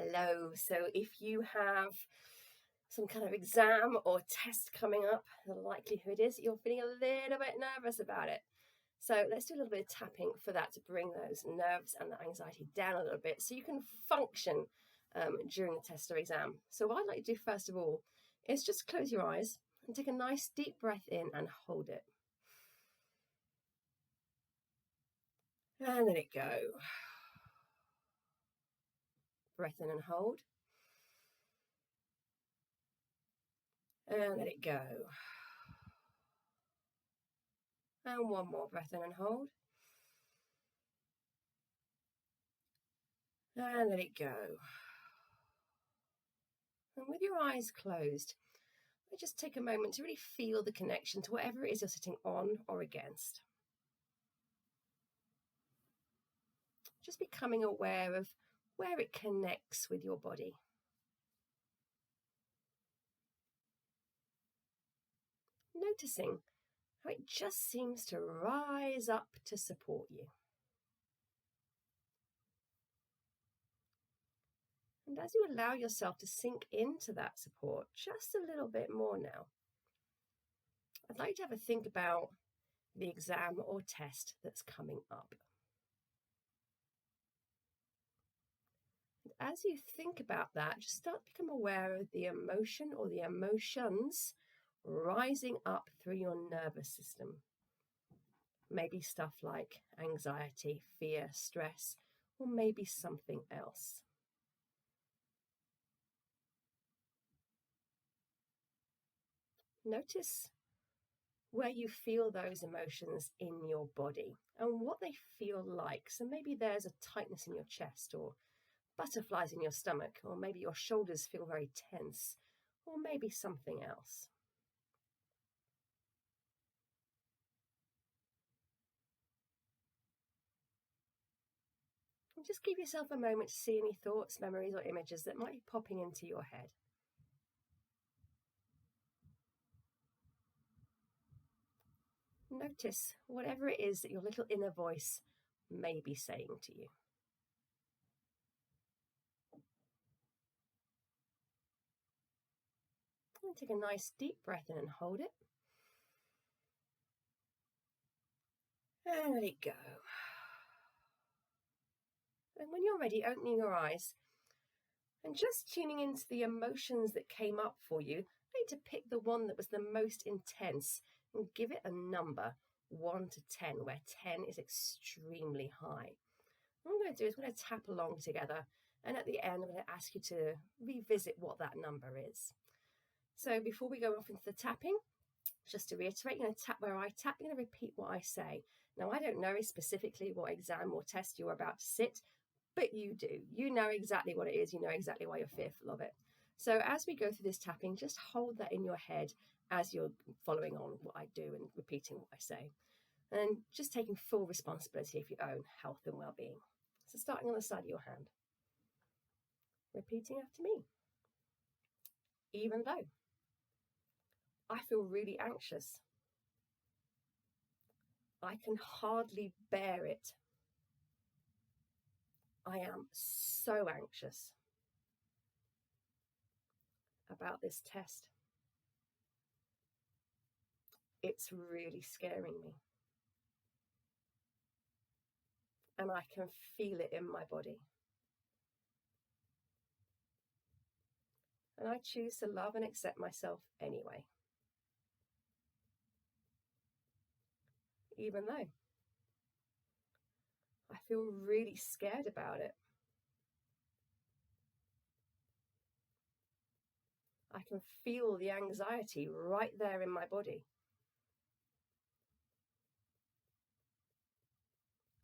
Hello. So if you have some kind of exam or test coming up, the likelihood is you're feeling a little bit nervous about it. So let's do a little bit of tapping for that to bring those nerves and the anxiety down a little bit so you can function during the test or exam. So what I'd like to do first of all is just close your eyes and take a nice deep breath in and hold it. And let it go. Breath in and hold. And let it go. And one more breath in and hold. And let it go. And with your eyes closed, just take a moment to really feel the connection to whatever it is you're sitting on or against. Just becoming aware of where it connects with your body. Noticing how it just seems to rise up to support you. And as you allow yourself to sink into that support just a little bit more now, I'd like to have a think about the exam or test that's coming up. And as you think about that, just start to become aware of the emotion or the emotions rising up through your nervous system. Maybe stuff like anxiety, fear, stress, or maybe something else. Notice where you feel those emotions in your body and what they feel like. So maybe there's a tightness in your chest or butterflies in your stomach, or maybe your shoulders feel very tense, or maybe something else. And just give yourself a moment to see any thoughts, memories, or images that might be popping into your head. Notice whatever it is that your little inner voice may be saying to you. And take a nice deep breath in and hold it. And let it go. And when you're ready, opening your eyes and just tuning into the emotions that came up for you, I need to pick the one that was the most intense and give it a number, 1 to 10, where 10 is extremely high. What I'm going to do is we're going to tap along together, and at the end, I'm going to ask you to revisit what that number is. So before we go off into the tapping, just to reiterate, you're going to tap where I tap, you're going to repeat what I say. Now, I don't know specifically what exam or test you're about to sit, but you do. You know exactly what it is. You know exactly why you're fearful of it. So as we go through this tapping, just hold that in your head as you're following on what I do and repeating what I say. And just taking full responsibility of your own health and well-being. So starting on the side of your hand. Repeating after me. Even though I feel really anxious, I can hardly bear it. I am so anxious about this test. It's really scaring me. And I can feel it in my body. And I choose to love and accept myself anyway. Even though I feel really scared about it. I can feel the anxiety right there in my body.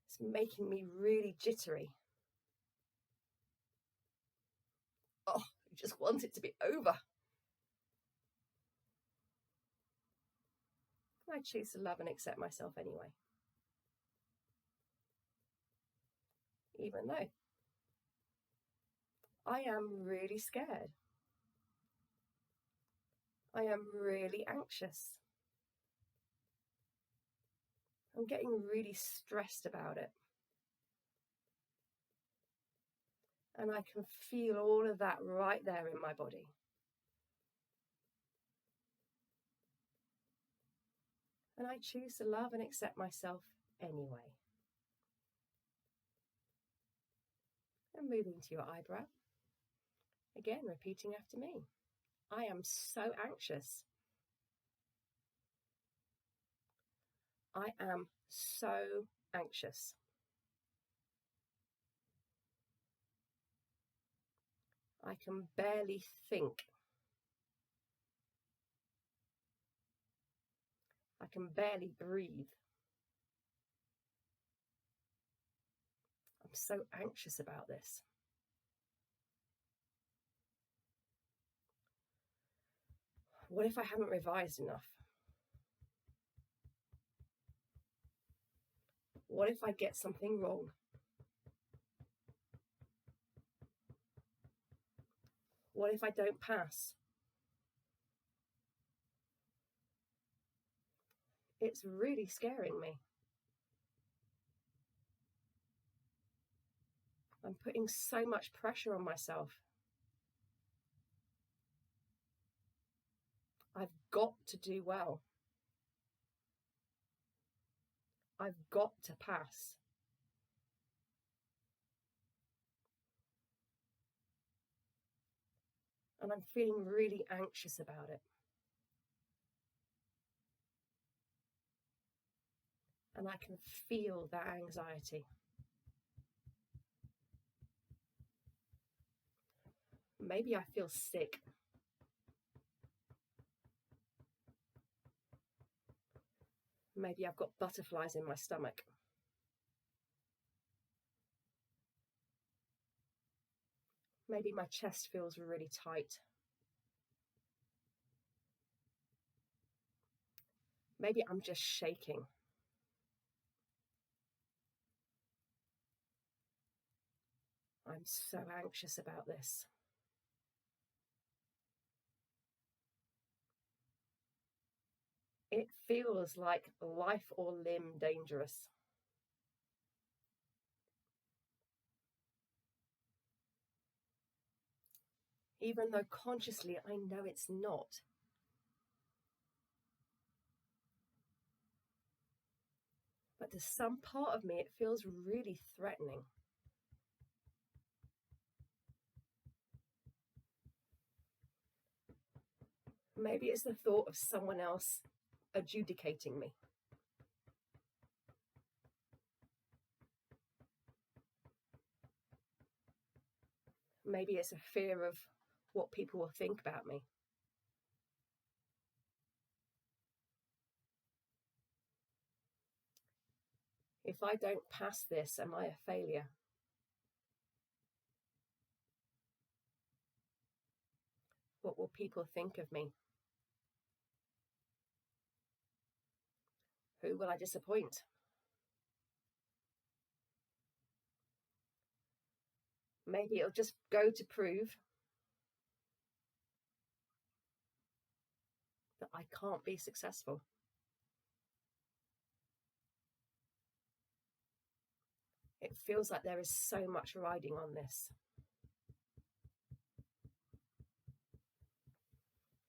It's making me really jittery. Oh, I just want it to be over. I choose to love and accept myself anyway. Even though I am really scared. I am really anxious. I'm getting really stressed about it. And I can feel all of that right there in my body. And I choose to love and accept myself anyway. And moving to your eyebrow. Again, repeating after me. I am so anxious. I am so anxious. I can barely think. I can barely breathe. I'm so anxious about this. What if I haven't revised enough? What if I get something wrong? What if I don't pass? It's really scaring me. I'm putting so much pressure on myself. I've got to do well. I've got to pass. And I'm feeling really anxious about it. And I can feel that anxiety. Maybe I feel sick. Maybe I've got butterflies in my stomach. Maybe my chest feels really tight. Maybe I'm just shaking. I'm so anxious about this. It feels like life or limb dangerous. Even though consciously I know it's not. But to some part of me, it feels really threatening. Maybe it's the thought of someone else adjudicating me. Maybe it's a fear of what people will think about me. If I don't pass this, am I a failure? What will people think of me? Who will I disappoint? Maybe it'll just go to prove that I can't be successful. It feels like there is so much riding on this.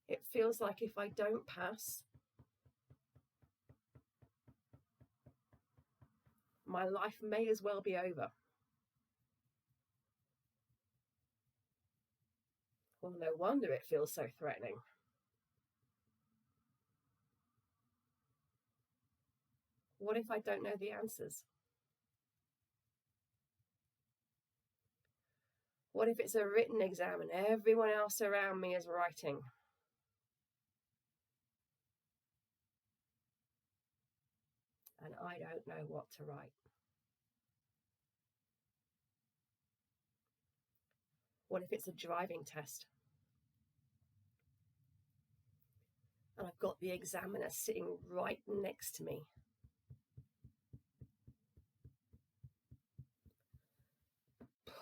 It feels like if I don't pass, my life may as well be over. Well, no wonder it feels so threatening. What if I don't know the answers? What if it's a written exam and everyone else around me is writing? And I don't know what to write. What if it's a driving test? And I've got the examiner sitting right next to me.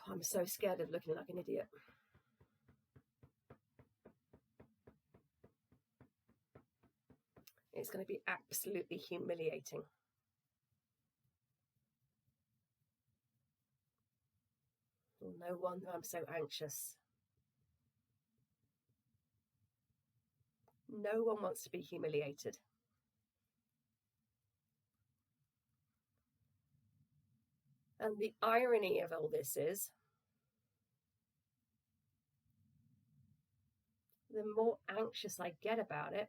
I'm so scared of looking like an idiot. It's going to be absolutely humiliating. No wonder I'm so anxious. No one wants to be humiliated. And the irony of all this is, the more anxious I get about it,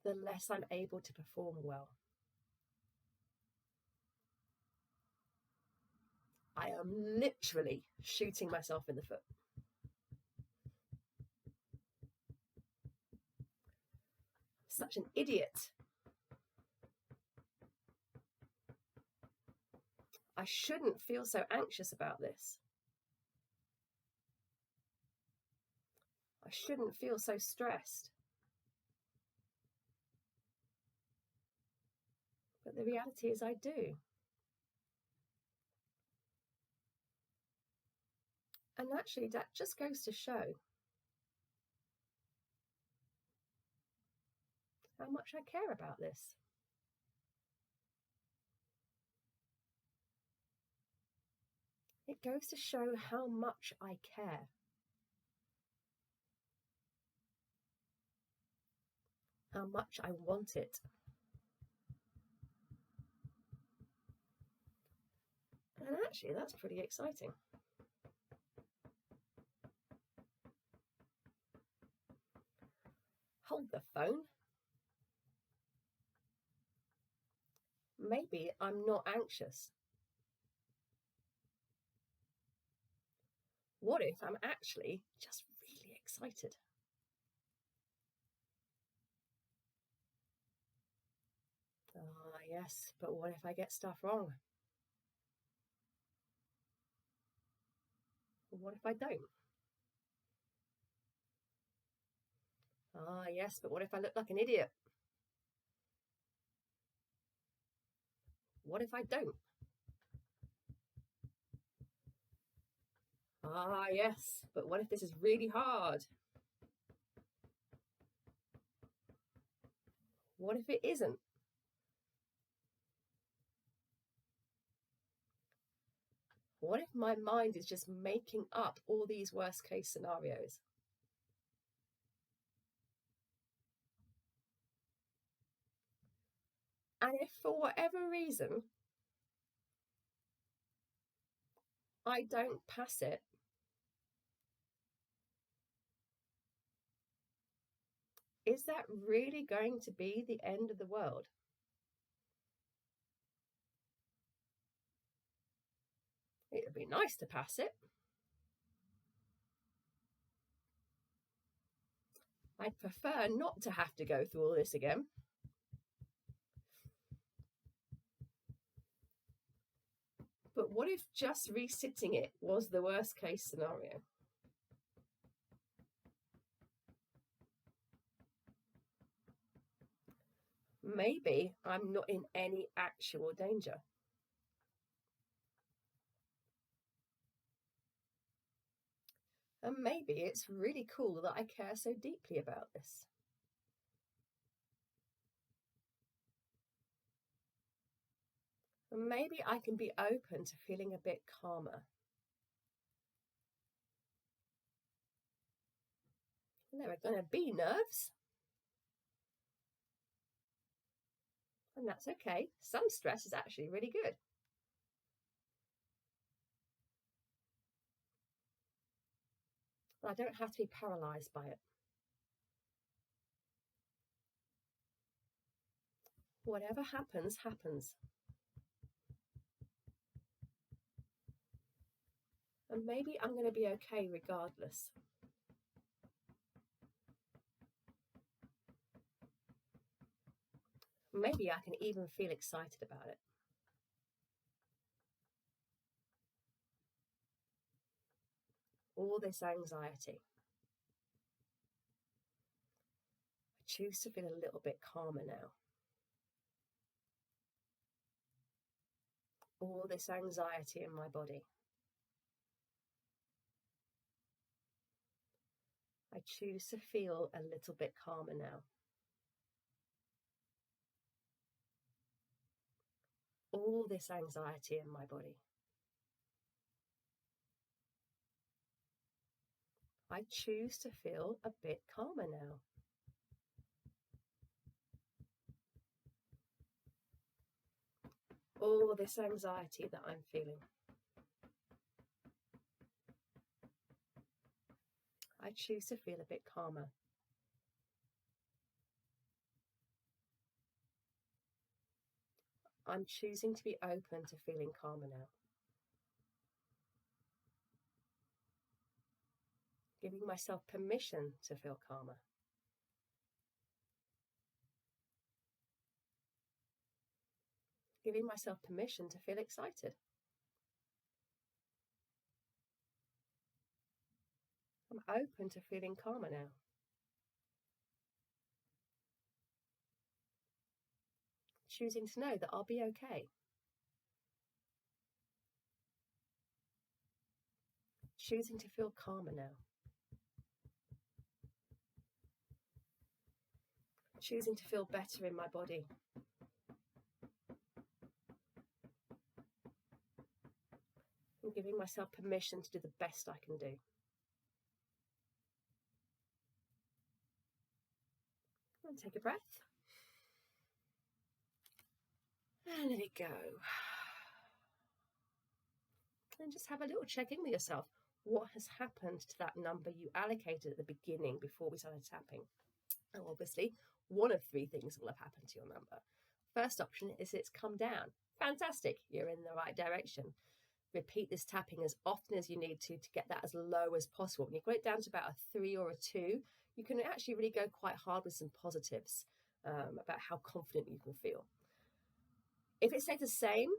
the less I'm able to perform well. I am literally shooting myself in the foot. Such an idiot. I shouldn't feel so anxious about this. I shouldn't feel so stressed. But the reality is I do. And actually, that just goes to show how much I care about this. It goes to show how much I care. How much I want it. And actually, that's pretty exciting. Hold the phone. Maybe I'm not anxious. What if I'm actually just really excited? Ah, yes, but what if I get stuff wrong? What if I don't? Ah, yes, but what if I look like an idiot? What if I don't? Ah, yes, but what if this is really hard? What if it isn't? What if my mind is just making up all these worst case scenarios? And if for whatever reason I don't pass it, is that really going to be the end of the world? It would be nice to pass it. I'd prefer not to have to go through all this again. But what if just resitting it was the worst case scenario? Maybe I'm not in any actual danger. And maybe it's really cool that I care so deeply about this. And maybe I can be open to feeling a bit calmer. And there are going to be nerves. And that's okay. Some stress is actually really good. But I don't have to be paralyzed by it. Whatever happens, happens. And maybe I'm going to be okay regardless. Maybe I can even feel excited about it. All this anxiety. I choose to feel a little bit calmer now. All this anxiety in my body. I choose to feel a little bit calmer now. all this anxiety in my body. I choose to feel a bit calmer now. All this anxiety that I'm feeling. I choose to feel a bit calmer. I'm choosing to be open to feeling calmer now. Giving myself permission to feel calmer. Giving myself permission to feel excited. I'm open to feeling calmer now. Choosing to know that I'll be okay. Choosing to feel calmer now. Choosing to feel better in my body. And giving myself permission to do the best I can do. And take a breath. And let it go. And just have a little check in with yourself. What has happened to that number you allocated at the beginning before we started tapping? And obviously, one of three things will have happened to your number. First option is it's come down. Fantastic, you're in the right direction. Repeat this tapping as often as you need to get that as low as possible. When you've got it down to about a 3 or a 2, you can actually really go quite hard with some positives about how confident you can feel. If it stays the same,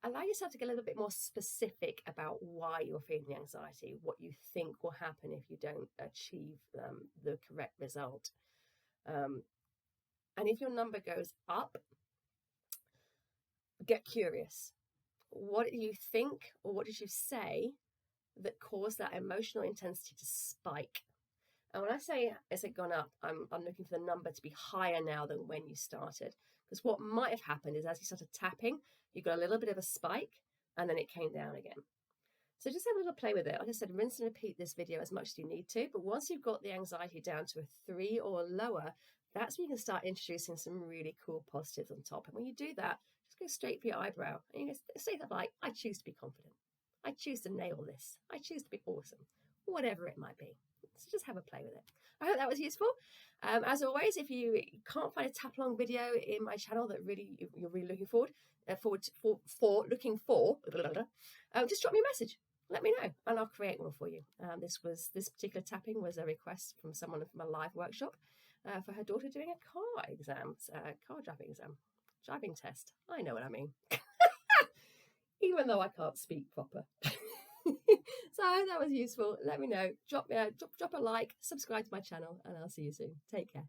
allow yourself to get a little bit more specific about why you're feeling the anxiety, what you think will happen if you don't achieve the correct result. And if your number goes up, get curious. What do you think, or what did you say that caused that emotional intensity to spike? And when I say has it gone up, I'm looking for the number to be higher now than when you started. Because what might have happened is as you started tapping, you got a little bit of a spike and then it came down again. So just have a little play with it. Like I said, rinse and repeat this video as much as you need to. But once you've got the anxiety down to a 3 or lower, that's when you can start introducing some really cool positives on top. And when you do that, just go straight for your eyebrow. And you say that like, I choose to be confident. I choose to nail this. I choose to be awesome. Whatever it might be. So just have a play with it. I hope that was useful. As always, if you can't find a tap along video in my channel that you're really looking forward just drop me a message. Let me know and I'll create one for you. This particular tapping was a request from someone from a live workshop for her daughter doing a car driving test. I know what I mean. Even though I can't speak proper. So I hope that was useful. Let me know. Drop a like, subscribe to my channel, and I'll see you soon. Take care.